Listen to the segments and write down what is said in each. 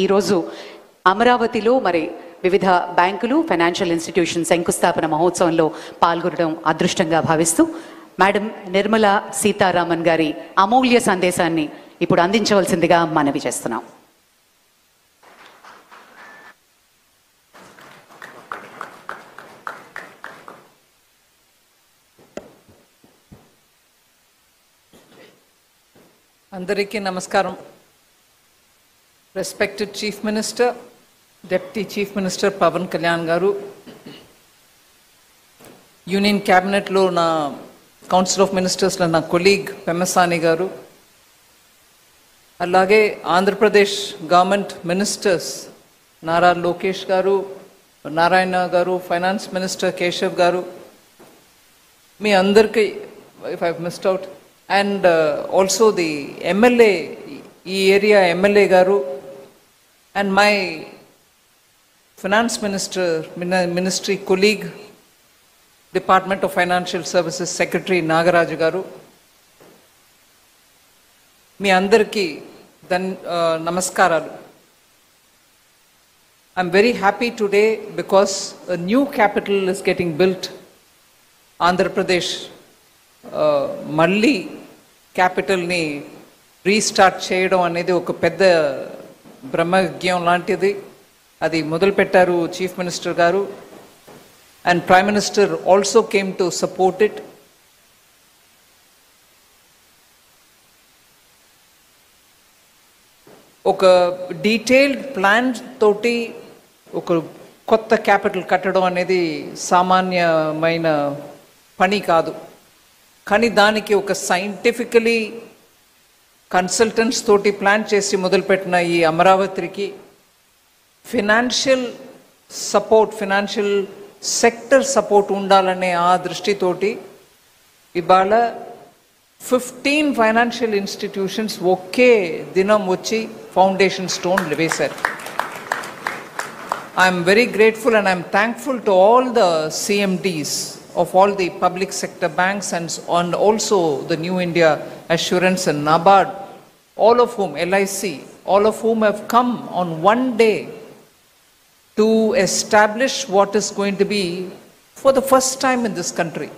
ఈరోజు అమరావతిలో మరి వివిధ బ్యాంకులు ఫైనాన్షియల్ ఇన్స్టిట్యూషన్ శంకుస్థాపన మహోత్సవంలో పాల్గొనడం అదృష్టంగా భావిస్తూ మేడం నిర్మలా సీతారామన్ గారి అమూల్య సందేశాన్ని ఇప్పుడు అందించవలసిందిగా మనవి చేస్తున్నాం. అందరికీ నమస్కారం. Respected chief minister, deputy chief minister Pavan Kalyan గారు, యూనియన్ క్యాబినెట్లో నా కౌన్సిల్ ఆఫ్ మినిస్టర్స్లో నా కొలీగ్ పెమ్మసాని గారు, అలాగే ఆంధ్రప్రదేశ్ గవర్నమెంట్ మినిస్టర్స్ నారా లోకేష్ గారు, నారాయణ గారు, ఫైనాన్స్ మినిస్టర్ కేశవ్ గారు, మీ అందరికీ if I missed out, and also the MLA, area MLA garu, and my finance ministry colleague, Department of Financial Services Secretary Nagaraj garu, మీ అందరికీ నమస్కారాలు. I'm very happy today because a new capital is getting built. Andhra Pradesh మళ్ళీ క్యాపిటల్ని restart చేయడం అనేది ఒక పెద్ద బ్రహ్మయజ్ఞం లాంటిది. అది మొదలుపెట్టారు చీఫ్ మినిస్టర్ గారు, and prime minister also came to support it. ఒక డీటెయిల్డ్ ప్లాన్ తోటి ఒక కొత్త క్యాపిటల్ కట్టడం అనేది సామాన్యమైన పని కాదు. కానీ దానికి ఒక సైంటిఫికలీ కన్సల్టెంట్స్ తోటి ప్లాన్ చేసి మొదలుపెట్టిన ఈ అమరావతికి financial support, financial sector support ఉండాలనే ఆ దృష్టితోటి ఇవాళ 15 ఫైనాన్షియల్ ఇన్స్టిట్యూషన్స్ ఒకే దినం వచ్చి ఫౌండేషన్ స్టోన్ వేశారు. I'm very grateful and I'm thankful to all the CMDs of all the public sector banks and also the New India Assurance and NABARD, all of whom, LIC, all of whom have come on one day to establish what is going to be, for the first time in this country,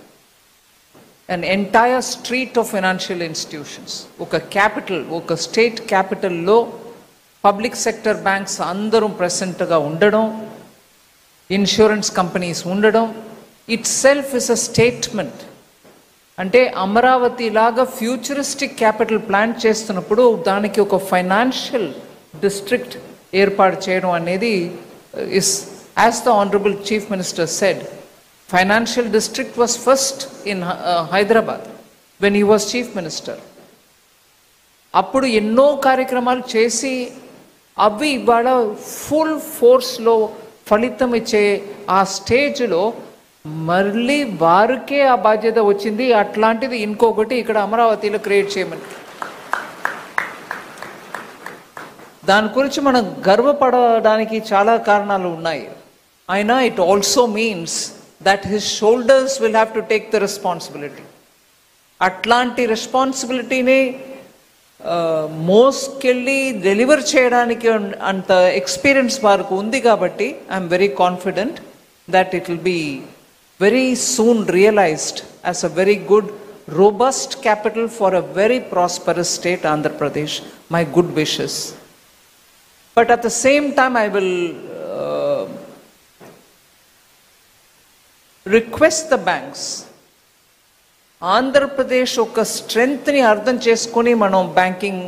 an entire street of financial institutions. Oka capital, oka state capital lo public sector banks andarum present ga undadam, insurance companies undadam itself is a statement. అంటే అమరావతి లాగా futuristic capital plan చేస్తున్నప్పుడు దానికి ఒక financial district ఏర్పాటు చేయడం అనేది is, as the honourable chief minister said, financial district was first in Hyderabad when he was chief minister. అప్పుడు ఎన్నో కార్యక్రమాలు చేసి అవి ఇవాళ ఫుల్ ఫోర్స్లో ఫలితం ఇచ్చే ఆ స్టేజ్లో మళ్ళీ వారికే ఆ బాధ్యత వచ్చింది. అట్లాంటిది ఇంకొకటి ఇక్కడ అమరావతిలో క్రియేట్ చేయమని, దాని గురించి మనం గర్వపడడానికి చాలా కారణాలు ఉన్నాయి. అయినా it also means that his shoulders will have to take the responsibility. అట్లాంటి రెస్పాన్సిబిలిటీని మోసుకెళ్ళి డెలివర్ చేయడానికి అంత ఎక్స్పీరియన్స్ వారికి ఉంది. కాబట్టి I'm very confident that it will be very soon realized as a very good, robust capital for a very prosperous state, Andhra Pradesh. My good wishes. But at the same time, I will request the banks. Andhra Pradesh oka strength ni ardham cheskoni manam banking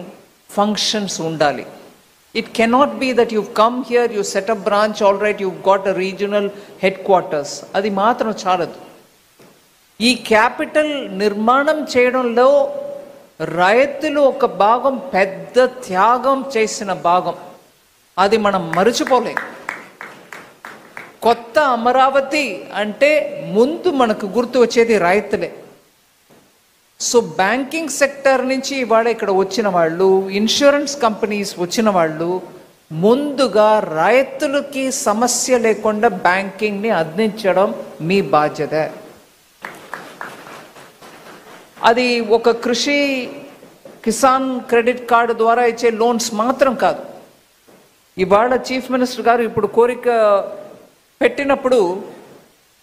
functions undali. It cannot be that you've come here, you set up branch, all right, you've got a regional headquarters. అది మాత్రం చాలదు. ఈ capital నిర్మాణం చేయడంలో రైతులు ఒక భాగం, పెద్ద త్యాగం చేసిన భాగం, అది మనం మరచిపోలేం. కొత్త అమరావతి అంటే ముందు మనకు గుర్తు వచ్చేది రైతులే. సో బ్యాంకింగ్ సెక్టర్ నుంచి ఇవాళ ఇక్కడ వచ్చిన వాళ్ళు, ఇన్సూరెన్స్ కంపెనీస్ వచ్చిన వాళ్ళు ముందుగా రైతులకి సమస్య లేకుండా బ్యాంకింగ్ని అందించడం మీ బాధ్యత. అది ఒక కృషి కిసాన్ క్రెడిట్ కార్డు ద్వారా ఇచ్చే లోన్స్ మాత్రం కాదు. ఇవాళ చీఫ్ మినిస్టర్ గారు ఇప్పుడు కోరిక పెట్టినప్పుడు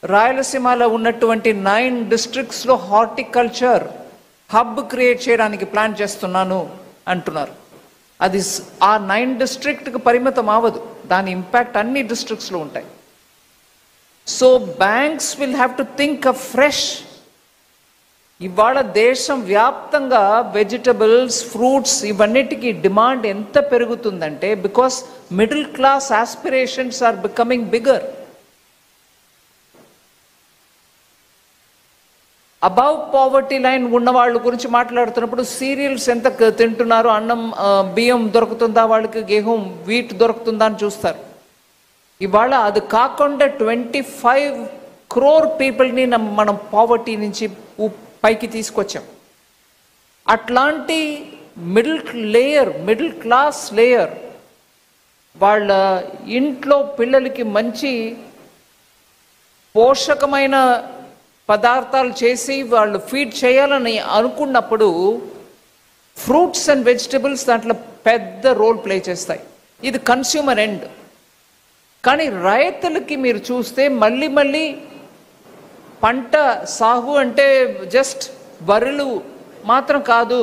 రాయలసీమలో ఉన్నటువంటి 9 డిస్ట్రిక్ట్స్లో హార్టికల్చర్ హబ్ క్రియేట్ చేయడానికి ప్లాన్ చేస్తున్నాను అంటున్నారు. అది ఆ 9 డిస్ట్రిక్ట్కి పరిమితం అవ్వదు, దాని ఇంపాక్ట్ అన్ని డిస్ట్రిక్ట్స్లో ఉంటాయి. So banks will have to think afresh. ఇవాళ దేశం వ్యాప్తంగా వెజిటబుల్స్, ఫ్రూట్స్ ఇవన్నిటికీ డిమాండ్ ఎంత పెరుగుతుందంటే because middle class aspirations are becoming bigger. Above poverty line ఉన్న వాళ్ళ గురించి మాట్లాడుతున్నప్పుడు సీరియల్స్ ఎంత తింటున్నారు, అన్నం బియ్యం దొరుకుతుందా వాళ్ళకి, గేహం వీట్ దొరుకుతుందా అని చూస్తారు. ఇవాళ అది కాకుండా 25 crore పీపుల్ని మనం పావర్టీ నుంచి పైకి తీసుకొచ్చాం. అట్లాంటి మిడిల్ క్లాస్ లేయర్ వాళ్ళ ఇంట్లో పిల్లలకి మంచి పోషకమైన పదార్థాలు చేసి వాళ్ళు ఫీడ్ చేయాలని అనుకున్నప్పుడు ఫ్రూట్స్ అండ్ వెజిటబుల్స్ దాంట్లో పెద్ద రోల్ ప్లే చేస్తాయి. ఇది కన్స్యూమర్ ఎండ్. కానీ రైతులకి మీరు చూస్తే మళ్ళీ పంట సాగు అంటే జస్ట్ వరులు మాత్రం కాదు,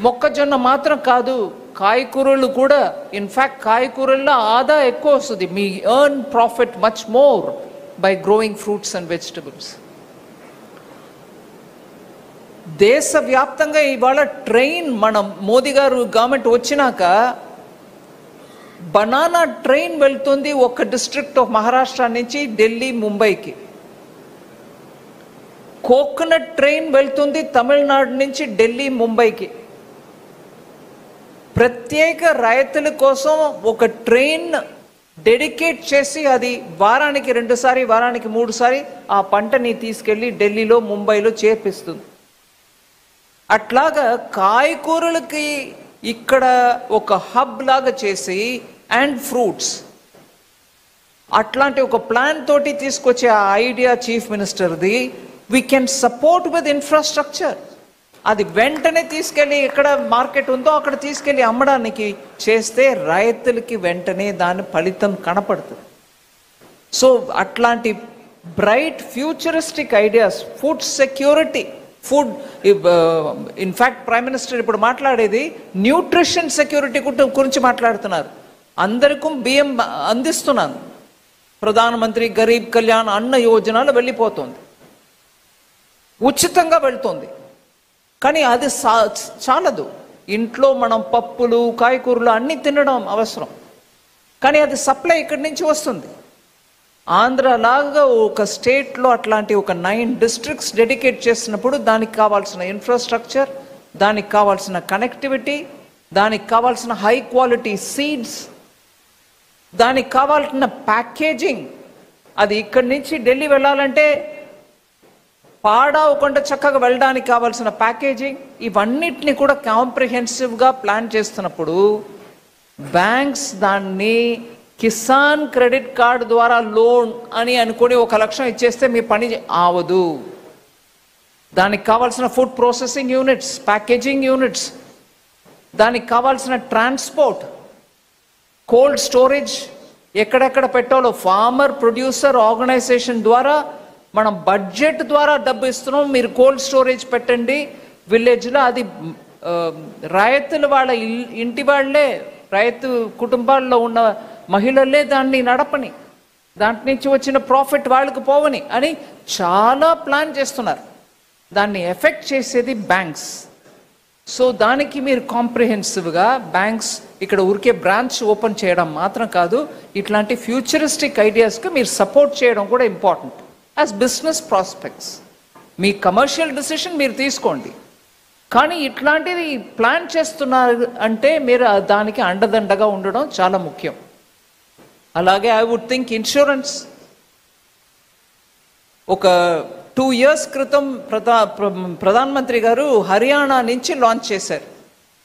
మొక్కజొన్న మాత్రం కాదు, కాయకూరలు కూడా. ఇన్ఫ్యాక్ట్ కాయకూరల్లో ఆదా ఎక్కువ వస్తుంది. మీ earn profit much more by growing fruits and vegetables. దేశవ్యాప్తంగా ఇవాళ ట్రైన్, మనం మోదీ గారు గవర్నమెంట్ వచ్చినాక బనానా ట్రైన్ వెళ్తుంది ఒక డిస్ట్రిక్ట్ ఆఫ్ మహారాష్ట్ర నుంచి ఢిల్లీ, ముంబైకి. కోకోనట్ ట్రైన్ వెళ్తుంది తమిళనాడు నుంచి ఢిల్లీ, ముంబైకి. ప్రత్యేక రైతుల కోసం ఒక ట్రైన్ డెడికేట్ చేసి అది వారానికి 2 సారి, వారానికి 3 సారి ఆ పంటని తీసుకెళ్ళి ఢిల్లీలో, ముంబైలో చేర్పిస్తుంది. అట్లాగా కాయకూరలకి ఇక్కడ ఒక హబ్ లాగా చేసి అండ్ ఫ్రూట్స్ అట్లాంటి ఒక ప్లాన్ తోటి తీసుకొచ్చే ఆ ఐడియా చీఫ్ మినిస్టర్ది. We can support with infrastructure. అది వెంటనే తీసుకెళ్ళి ఎక్కడ మార్కెట్ ఉందో అక్కడ తీసుకెళ్ళి అమ్మడానికి చేస్తే రైతులకి వెంటనే దాని ఫలితం కనపడుతుంది. సో అట్లాంటి bright futuristic ideas, food security, food in fact prime minister ఇప్పుడు మాట్లాడేది న్యూట్రిషన్ సెక్యూరిటీ గురించి మాట్లాడుతున్నారు. అందరికీ బియ్యం అందిస్తున్నాను, ప్రధానమంత్రి గరీబ్ కళ్యాణ్ అన్న యోజనలో వెళ్ళిపోతుంది, ఉచితంగా వెళ్తుంది. కానీ అది చాలదు. ఇంట్లో మనం పప్పులు, కాయకూరలు అన్నీ తినడం అవసరం, కానీ అది సప్లై ఇక్కడి నుంచి వస్తుంది. ఆంధ్రలాగా ఒక స్టేట్లో అట్లాంటి ఒక 9 డిస్ట్రిక్ట్స్ డెడికేట్ చేసినప్పుడు దానికి కావాల్సిన ఇన్ఫ్రాస్ట్రక్చర్, దానికి కావాల్సిన కనెక్టివిటీ, దానికి కావాల్సిన హై క్వాలిటీ సీడ్స్, దానికి కావాల్సిన ప్యాకేజింగ్, అది ఇక్కడి నుంచి ఢిల్లీ వెళ్ళాలంటే పాడవకుండా చక్కగా వెళ్ళడానికి కావాల్సిన ప్యాకేజింగ్, ఇవన్నిటిని కూడా కాంప్రిహెన్సివ్గా ప్లాన్ చేస్తున్నప్పుడు బ్యాంక్స్ దాన్ని కిసాన్ క్రెడిట్ కార్డు ద్వారా లోన్ అని అనుకుని 1 లక్షం ఇచ్చేస్తే మీ పని ఆవదు. దానికి కావాల్సిన food processing units, packaging units, దానికి కావాల్సిన ట్రాన్స్పోర్ట్, కోల్డ్ స్టోరేజ్ ఎక్కడెక్కడ పెట్టాలో ఫార్మర్ ప్రొడ్యూసర్ ఆర్గనైజేషన్ ద్వారా మనం బడ్జెట్ ద్వారా డబ్బు ఇస్తున్నాం, మీరు కోల్డ్ స్టోరేజ్ పెట్టండి విలేజ్లో. అది రైతులు వాళ్ళ ఇంటి వాళ్ళే, రైతు కుటుంబాల్లో ఉన్న మహిళలే దాన్ని నడపని, దాంట్ నుంచి వచ్చిన ప్రాఫిట్ వాళ్ళకి పోవని అని చాలా ప్లాన్ చేస్తున్నారు. దాన్ని ఎఫెక్ట్ చేసేది బ్యాంక్స్. సో దానికి మీరు కాంప్రిహెన్సివ్గా బ్యాంక్స్ ఇక్కడ ఊరికే బ్రాంచ్ ఓపెన్ చేయడం మాత్రం కాదు, ఇట్లాంటి ఫ్యూచరిస్టిక్ ఐడియాస్కి మీరు సపోర్ట్ చేయడం కూడా ఇంపార్టెంట్ యాజ్ బిజినెస్ ప్రాస్పెక్ట్స్. మీ కమర్షియల్ డిసిషన్ మీరు తీసుకోండి, కానీ ఇట్లాంటివి ప్లాన్ చేస్తున్నారు అంటే మీరు దానికి అండదండగా ఉండడం చాలా ముఖ్యం. అలాగే ఐ వుడ్ థింక్ ఇన్సూరెన్స్. ఒక 2 years క్రితం ప్రధానమంత్రి గారు హర్యానా నుంచి లాంచ్ చేశారు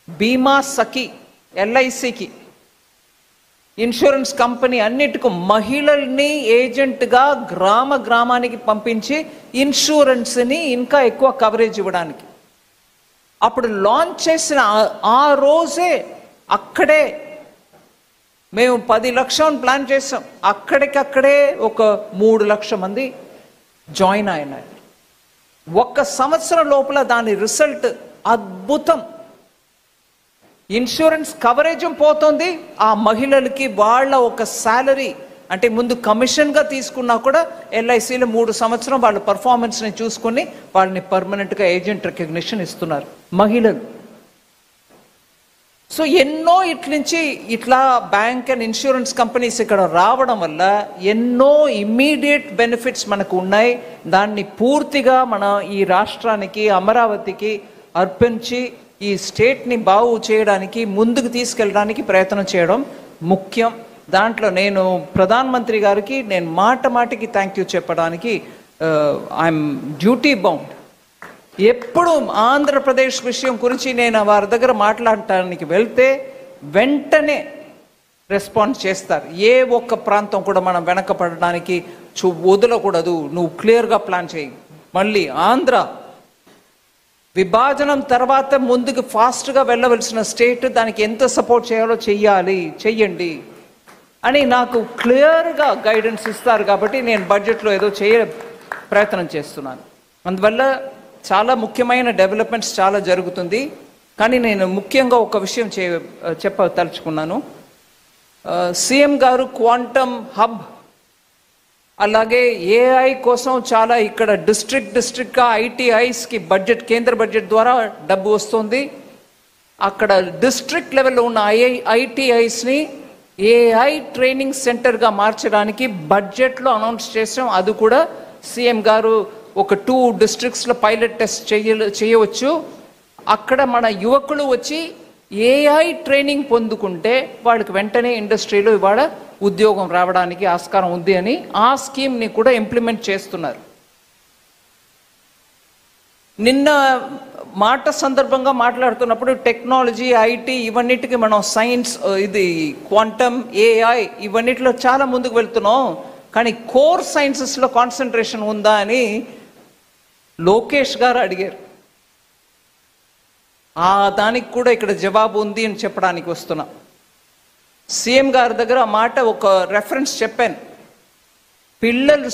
బీమా సఖి, LICకి ఇన్సూరెన్స్ కంపెనీ అన్నిటికీ మహిళల్ని ఏజెంట్గా గ్రామానికి పంపించి ఇన్సూరెన్స్ని ఇంకా ఎక్కువ కవరేజ్ ఇవ్వడానికి. అప్పుడు లాంచ్ చేసిన ఆ రోజే అక్కడే మేము 10 లక్షలు ప్లాన్ చేసాం, అక్కడికక్కడే ఒక 3 లక్షల మంది జాయిన్ అయినారు. 1 సంవత్సరం లోపల దాని రిజల్ట్ అద్భుతం. ఇన్సూరెన్స్ కవరేజ్ పోతుంది, ఆ మహిళలకి వాళ్ళ ఒక శాలరీ అంటే ముందు కమిషన్గా తీసుకున్నా కూడా ఎల్ఐసిలో 3 సంవత్సరం వాళ్ళ పర్ఫార్మెన్స్ని చూసుకుని వాళ్ళని పర్మనెంట్గా ఏజెంట్ రికగ్నిషన్ ఇస్తున్నారు మహిళలు. సో ఎన్నో ఇట్లా బ్యాంక్ అండ్ ఇన్సూరెన్స్ కంపెనీస్ ఇక్కడ రావడం వల్ల ఎన్నో ఇమ్మీడియట్ బెనిఫిట్స్ మనకు ఉన్నాయి. దాన్ని పూర్తిగా మన ఈ రాష్ట్రానికి, అమరావతికి అర్పించి ఈ స్టేట్ని బాగు చేయడానికి, ముందుకు తీసుకెళ్ళడానికి ప్రయత్నం చేయడం ముఖ్యం. దాంట్లో నేను ప్రధానమంత్రి గారికి నేను మాటికి థ్యాంక్ యూ చెప్పడానికి ఐఎమ్ డ్యూటీ బౌండ్. ఎప్పుడు ఆంధ్రప్రదేశ్ విషయం గురించి నేను వారి దగ్గర మాట్లాడటానికి వెళ్తే వెంటనే రెస్పాన్స్ చేస్తారు. ఏ ఒక్క ప్రాంతం కూడా మనం వెనకపడడానికి వదలకూడదు, నువ్వు క్లియర్గా ప్లాన్ చేయి. మళ్ళీ ఆంధ్ర విభజనం తర్వాత ముందుకు ఫాస్ట్గా వెళ్ళవలసిన స్టేట్, దానికి ఎంత సపోర్ట్ చేయాలో చెయ్యండి అని నాకు క్లియర్గా గైడెన్స్ ఇస్తారు. కాబట్టి నేను బడ్జెట్లో ఏదో ప్రయత్నం చేస్తున్నాను. అందువల్ల చాలా ముఖ్యమైన డెవలప్మెంట్స్ చాలా జరుగుతుంది. కానీ నేను ముఖ్యంగా ఒక విషయం చెప్పదలుచుకున్నాను. సీఎం గారు క్వాంటమ్ హబ్, అలాగే ఏఐ కోసం చాలా ఇక్కడ డిస్ట్రిక్ట్గా ఐటీఐస్కి బడ్జెట్, కేంద్ర బడ్జెట్ ద్వారా డబ్బు వస్తుంది. అక్కడ డిస్ట్రిక్ట్ లెవెల్లో ఉన్న ఐటీఐస్ని ఏఐ ట్రైనింగ్ సెంటర్గా మార్చడానికి బడ్జెట్లో అనౌన్స్ చేసాం. అది కూడా సీఎం గారు ఒక 2 డిస్ట్రిక్ట్స్లో పైలట్ టెస్ట్ చేయవచ్చు. అక్కడ మన యువకులు వచ్చి ఏఐ ట్రైనింగ్ పొందుకుంటే వాళ్ళకి వెంటనే ఇండస్ట్రీలో ఇవాళ ఉద్యోగం రావడానికి ఆస్కారం ఉంది అని ఆ స్కీమ్ని కూడా ఇంప్లిమెంట్ చేస్తున్నారు. నిన్న మాట సందర్భంగా మాట్లాడుతున్నప్పుడు టెక్నాలజీ, ఐటీ ఇవన్నిటికీ మనం సైన్స్, ఇది క్వాంటమ్, ఏఐ ఇవన్నిటిలో చాలా ముందుకు వెళ్తున్నాం. కానీ కోర్ సైన్సెస్లో కాన్సన్ట్రేషన్ ఉందా అని లోకేష్ గారు అడిగారు. దానికి కూడా ఇక్కడ జవాబు ఉంది అని చెప్పడానికి వస్తున్నా. సీఎం గారి దగ్గర ఆ మాట ఒక రెఫరెన్స్ చెప్పాను.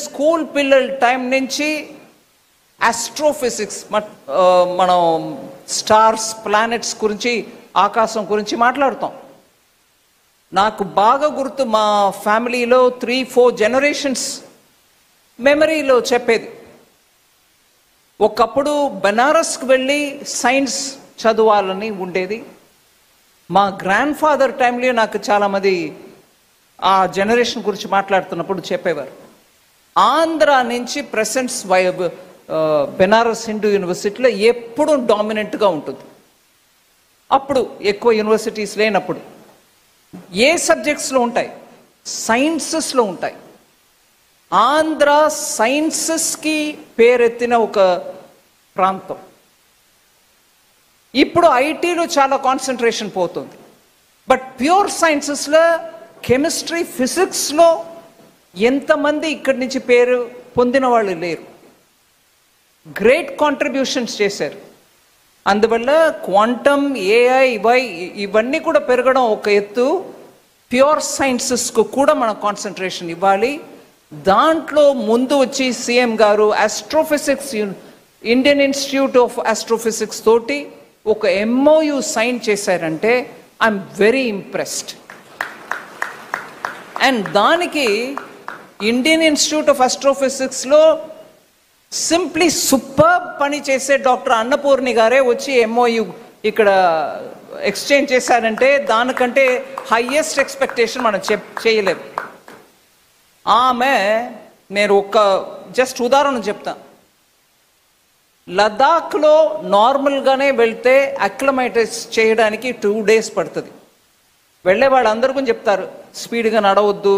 స్కూల్ పిల్లల టైం నుంచి ఆస్ట్రోఫిజిక్స్, మనం స్టార్స్, ప్లానెట్స్ గురించి, ఆకాశం గురించి మాట్లాడుతాం. నాకు బాగా గుర్తు, మా ఫ్యామిలీలో 3-4 జనరేషన్స్ మెమరీలో చెప్పేది. ఒకప్పుడు బెనారస్కి వెళ్ళి సైన్స్ చదవాలని ఉండేది. మా గ్రాండ్ ఫాదర్ టైంలో నాకు చాలామంది ఆ జనరేషన్ గురించి మాట్లాడుతున్నప్పుడు చెప్పేవారు. ఆంధ్ర నుంచి ప్రెసెంట్స్ బెనారస్ హిందూ యూనివర్సిటీలో ఎప్పుడూ డామినెంట్గా ఉంటుంది. అప్పుడు ఎక్కువ యూనివర్సిటీస్ లేనప్పుడు ఏ సబ్జెక్ట్స్లో ఉంటాయి? సైన్సెస్లో ఉంటాయి. ఆంధ్ర సైన్సెస్కి పేరెత్తిన ఒక ప్రాంతం. ఇప్పుడు ఐటీలో చాలా కాన్సన్ట్రేషన్ పోతుంది. బట్ ప్యూర్ సైన్సెస్లో, కెమిస్ట్రీ, ఫిజిక్స్లో ఎంతమంది ఇక్కడి నుంచి పేరు పొందిన వాళ్ళు లేరు. గ్రేట్ కాంట్రిబ్యూషన్స్ చేశారు. అందువల్ల క్వాంటమ్, ఏఐ ఇవన్నీ కూడా పెరగడం ఒక ఎత్తు. ప్యూర్ సైన్సెస్కు కూడా మనం కాన్సన్ట్రేషన్ ఇవ్వాలి. దాంట్లో ముందు వచ్చి సీఎం గారు astrophysics, Indian Institute of Astrophysics తోటి ఒక MOU సైన్ చేశారంటే ఐఎమ్ వెరీ ఇంప్రెస్డ్. అండ్ దానికి ఇండియన్ ఇన్స్టిట్యూట్ ఆఫ్ ఆస్ట్రోఫిజిక్స్లో సింప్లీ సూపర్ పని చేసే డాక్టర్ అన్నపూర్ణి గారే వచ్చి MOU ఇక్కడ ఎక్స్చేంజ్ చేశారంటే దానికంటే హైయెస్ట్ ఎక్స్పెక్టేషన్ మనం చేయలేము. ఆమె, నేను ఒక జస్ట్ ఉదాహరణ చెప్తా. లదాఖ్లో నార్మల్గానే వెళ్తే అక్లమైటైజ్ చేయడానికి 2 days పడుతుంది. వెళ్ళే వాళ్ళందరికీ చెప్తారు స్పీడ్గా నడవద్దు,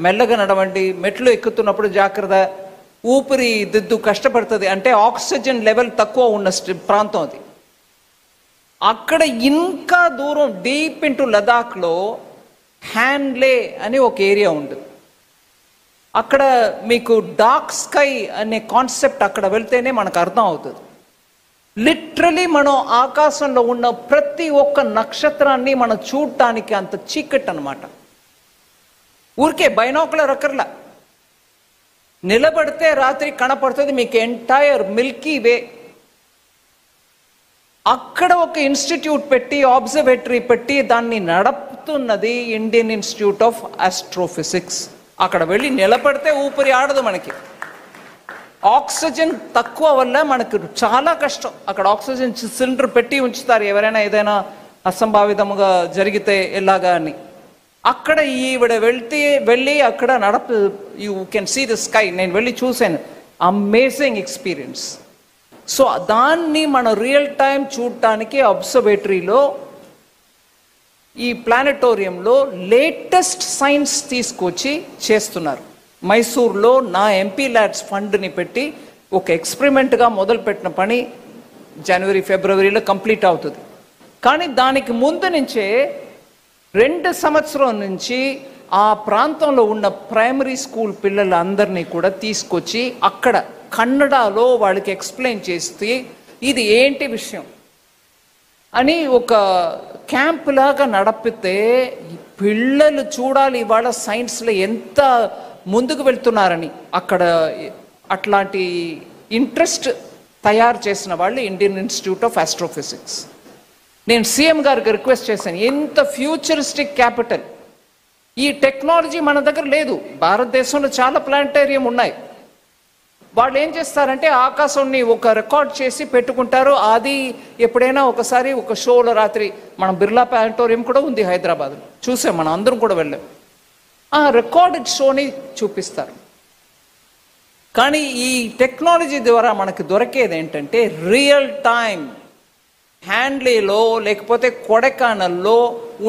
మెల్లగా నడవండి, మెట్లు ఎక్కుతున్నప్పుడు జాగ్రత్త, ఊపిరి దిద్దు కష్టపడుతుంది. అంటే ఆక్సిజన్ లెవెల్ తక్కువ ఉన్న ప్రాంతం అది. అక్కడ ఇంకా దూరం డీప్ ఇంటూ లదాఖ్లో హ్యాండ్లే అని ఒక ఏరియా ఉంటుంది. అక్కడ మీకు డార్క్ స్కై అనే కాన్సెప్ట్ అక్కడ వెళ్తేనే మనకు అర్థం అవుతుంది. లిటరలీ మనం ఆకాశంలో ఉన్న ప్రతి ఒక్క నక్షత్రాన్ని మనం చూడటానికి అంత చీకటి అన్నమాట. ఊరికే బైనాకులర్ అక్కర్లా, నిలబడితే రాత్రి కనపడుతుంది మీకు ఎంటైర్ మిల్కీ వే. అక్కడ ఒక ఇన్స్టిట్యూట్ పెట్టి, ఆబ్జర్వేటరీ పెట్టి దాన్ని నడుపుతున్నది ఇండియన్ ఇన్స్టిట్యూట్ ఆఫ్ ఆస్ట్రోఫిజిక్స్. అక్కడ వెళ్ళి నిలబడితే ఊపిరి ఆడదు మనకి. ఆక్సిజన్ తక్కువ వల్ల మనకు చాలా కష్టం. అక్కడ ఆక్సిజన్ సిలిండర్ పెట్టి ఉంచుతారు, ఎవరైనా ఏదైనా అసంభావితంగా జరిగితే ఎలాగా అని. అక్కడ ఈవిడ వెళ్ళి అక్కడ you can see the sky. నేను వెళ్ళి చూశాను, అమేజింగ్ ఎక్స్పీరియన్స్. సో దాన్ని మనం రియల్ టైం చూడటానికి అబ్జర్వేటరీలో, ఈ ప్లానెటోరియంలో లేటెస్ట్ సైన్స్ తీసుకొచ్చి చేస్తున్నారు. మైసూర్లో నా ఎంపీ ల్యాడ్స్ ఫండ్ని పెట్టి ఒక ఎక్స్పెరిమెంట్గా మొదలుపెట్టిన పని జనవరి ఫిబ్రవరిలో కంప్లీట్ అవుతుంది. కానీ దానికి ముందు నుంచే 2 సంవత్సరం నుంచి ఆ ప్రాంతంలో ఉన్న ప్రైమరీ స్కూల్ పిల్లలందరినీ కూడా తీసుకొచ్చి అక్కడ కన్నడలో వాళ్ళకి ఎక్స్ప్లెయిన్ చేస్తే ఇది ఏంటి విషయం అని ఒక క్యాంప్ లాగా నడిపితే పిల్లలు చూడాలి ఇవాళ సైన్స్లో ఎంత ముందుకు వెళ్తున్నారని. అక్కడ అట్లాంటి ఇంట్రెస్ట్ తయారు చేసిన వాళ్ళు ఇండియన్ ఇన్స్టిట్యూట్ ఆఫ్ ఆస్ట్రోఫిజిక్స్. నేను సీఎం గారికి రిక్వెస్ట్ చేశాను, ఎంత ఫ్యూచరిస్టిక్ క్యాపిటల్, ఈ టెక్నాలజీ మన దగ్గర లేదు. భారతదేశంలో చాలా ప్లానటేరియం ఉన్నాయి. వాళ్ళు ఏం చేస్తారంటే ఆకాశాన్ని ఒక రికార్డ్ చేసి పెట్టుకుంటారు. అది ఎప్పుడైనా ఒకసారి ఒక షోలో రాత్రి, మనం బిర్లా ప్లానటోరియం కూడా ఉంది హైదరాబాద్లో, చూసాం, మనం అందరం కూడా వెళ్ళాం. ఆ రికార్డెడ్ షోని చూపిస్తారు. కానీ ఈ టెక్నాలజీ ద్వారా మనకు దొరికేది ఏంటంటే రియల్ టైం హ్యాండ్లీలో లేకపోతే కొడైకెనాల్లో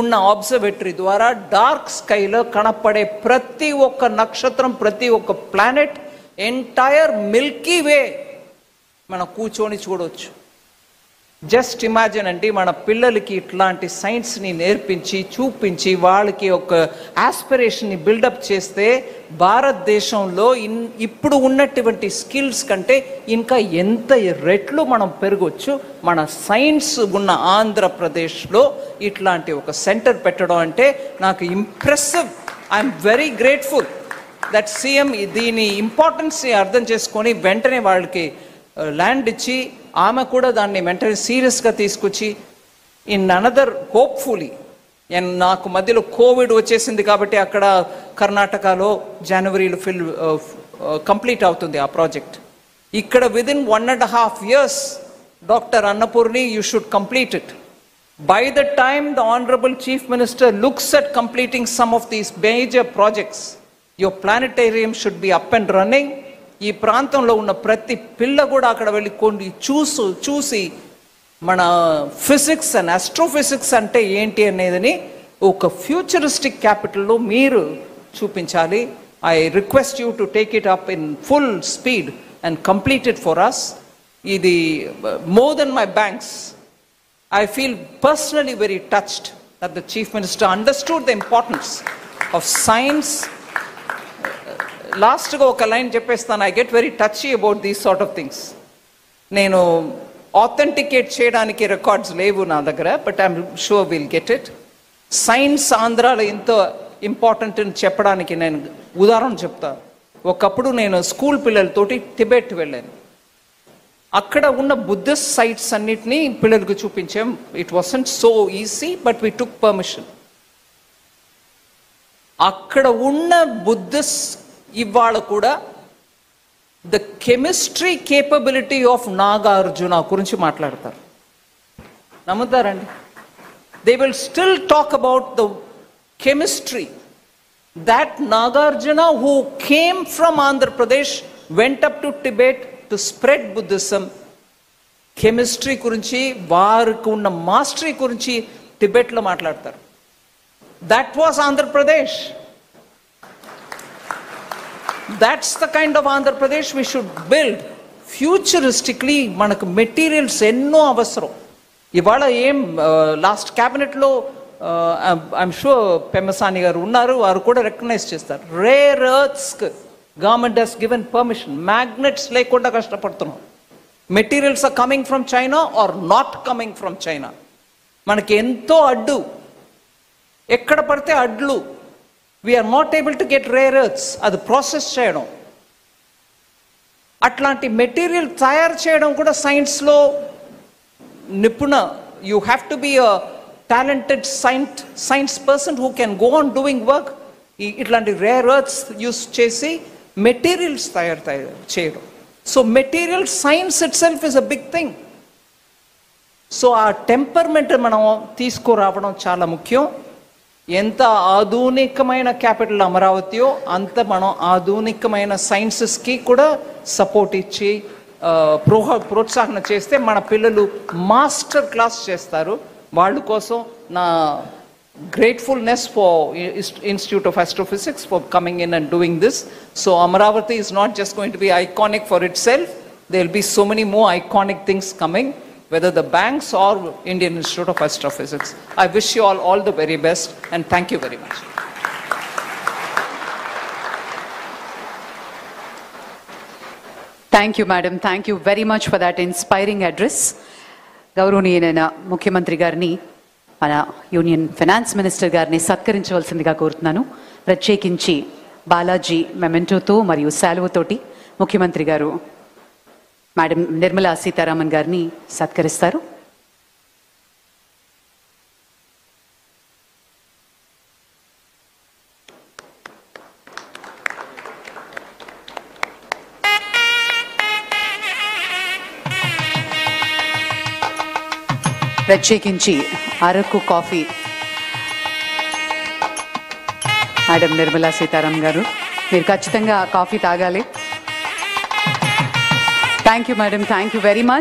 ఉన్న ఆబ్జర్వేటరీ ద్వారా డార్క్ స్కైలో కనపడే ప్రతి ఒక్క నక్షత్రం, ప్రతి ఒక్క ప్లానెట్, ఎంటైర్ మిల్కీ వే మనం కూర్చొని చూడవచ్చు. జస్ట్ ఇమాజిన్ అండి, మన పిల్లలకి ఇట్లాంటి సైన్స్ని నేర్పించి చూపించి వాళ్ళకి ఒక ఆస్పిరేషన్ని బిల్డప్ చేస్తే భారతదేశంలో ఇప్పుడు ఉన్నటువంటి స్కిల్స్ కంటే ఇంకా ఎంత రెట్లు మనం పెరగవచ్చు. మన సైన్స్ ఉన్న ఆంధ్రప్రదేశ్లో ఇట్లాంటి ఒక సెంటర్ పెట్టడం అంటే నాకు impressive. I'm very grateful that CM దీని ఇంపార్టెన్స్ని అర్థం చేసుకొని వెంటనే వాళ్ళకి ల్యాండ్ ఇచ్చి, ఆమె కూడా దాన్ని వెంటనే సీరియస్గా తీసుకొచ్చి ఇన్ అనదర్ హోప్ఫుల్లీ, నాకు మధ్యలో కోవిడ్ వచ్చేసింది కాబట్టి అక్కడ కర్ణాటకలో జనవరిలో కంప్లీట్ అవుతుంది ఆ ప్రాజెక్ట్. ఇక్కడ within 1.5 years doctor Annapurni, you should complete it. By the time the Honorable Chief Minister looks at completing some of these major projects, your planetarium should be up and running. ఈ ప్రాంతంలో ఉన్న ప్రతి పిల్ల కూడా అక్కడ వెళ్ళి కొన్ని చూసి మన ఫిజిక్స్ అండ్ ఆస్ట్రోఫిజిక్స్ అంటే ఏంటి అనేదని ఒక ఫ్యూచరిస్టిక్ క్యాపిటల్లో మీరు చూపించాలి. I request you to take it up in full speed and complete it for us. ఇది more than my banks. I feel personally very touched that the Chief Minister understood the importance of science. Last go oka line cheppestanu, I get very touchy about these sort of things. Nenu authenticate cheyadaniki records levu na daggara, but I'm sure we'll get it. Science Andhra lo ento important అని చెప్పడానికి నేను ఉదాహరణ చెప్తా. ఒకప్పుడు నేను school పిల్లలతోటి Tibet వెళ్ళాను. అక్కడ ఉన్న బుద్ధిస్ట్ సైట్స్ అన్నిటినీ పిల్లలకు చూపించాం. It wasn't so easy, but we took permission. అక్కడ ఉన్న బుద్ధిస్ట్ ఇవాళ కూడా the chemistry capability of Nagarjuna గురించి మాట్లాడతారు. నమ్ముతారండి? They will still talk about the chemistry that Nagarjuna who came from Andhra Pradesh went up to Tibet to spread Buddhism. Chemistry గురించి, వారికి ఉన్న మాస్టరీ గురించి టిబెట్లో మాట్లాడతారు. That was Andhra Pradesh. That's the kind of Andhra Pradesh we should build. Futuristically మనకు మెటీరియల్స్ ఎన్నో అవసరం. ఇవాళ ఏం లాస్ట్ క్యాబినెట్లో ఐఎమ్ షూర్ పెమ్మసాని గారు ఉన్నారు, వారు కూడా రికగ్నైజ్ చేస్తారు. రేర్ ఎర్త్స్కి government has given permission. Magnets లేకుండా కష్టపడుతున్నాం. Materials are coming from China are not coming from China. మనకి ఎంతో అడ్డు, ఎక్కడ పడితే అడ్లు. We are not able to get rare earths, అది ప్రాసెస్ చేయడం, అట్లాంటి మెటీరియల్ తయారు చేయడం కూడా సైన్స్లో నిపుణ. You have to be a talented science person who can go on doing work. ఇట్లాంటి రేర్ ఎర్త్స్ యూస్ చేసి మెటీరియల్స్ తయారు చేయడం. So material science itself is a big thing. So ఆ టెంపర్మెంట్ మనం తీసుకురావడం చాలా ముఖ్యం. ఎంత ఆధునికమైన క్యాపిటల్ అమరావతియో అంత మనం ఆధునికమైన సైన్సెస్కి కూడా సపోర్ట్ ఇచ్చి ప్రోత్సాహన చేస్తే మన పిల్లలు మాస్టర్ క్లాస్ చేస్తారు. వాళ్ళ కోసం నా gratefulness for Institute of Astrophysics for coming in and doing this. So Amaravati is not just going to be iconic for itself. There will be so many more iconic things coming, whether the banks or Indian Institute of Astrophysics. I wish you all the very best and thank you very much. Thank you, madam. Thank you very much for that inspiring address. గౌరవనీయులైన ముఖ్యమంత్రి గారిని, మన union finance minister గారిని సత్కరించవలసిందిగా కోరుతున్నాను. ప్రత్యేకించి బాలాజీ మెమెంటోతో మరియు శాలువతోటి ముఖ్యమంత్రి గారు మేడం నిర్మలా సీతారామన్ గారిని సత్కరిస్తారు. ప్రత్యేకించి అరకు కాఫీ మేడం నిర్మలా సీతారామన్ గారు, మీరు ఖచ్చితంగా కాఫీ తాగాలి. Thank you madam, thank you very much.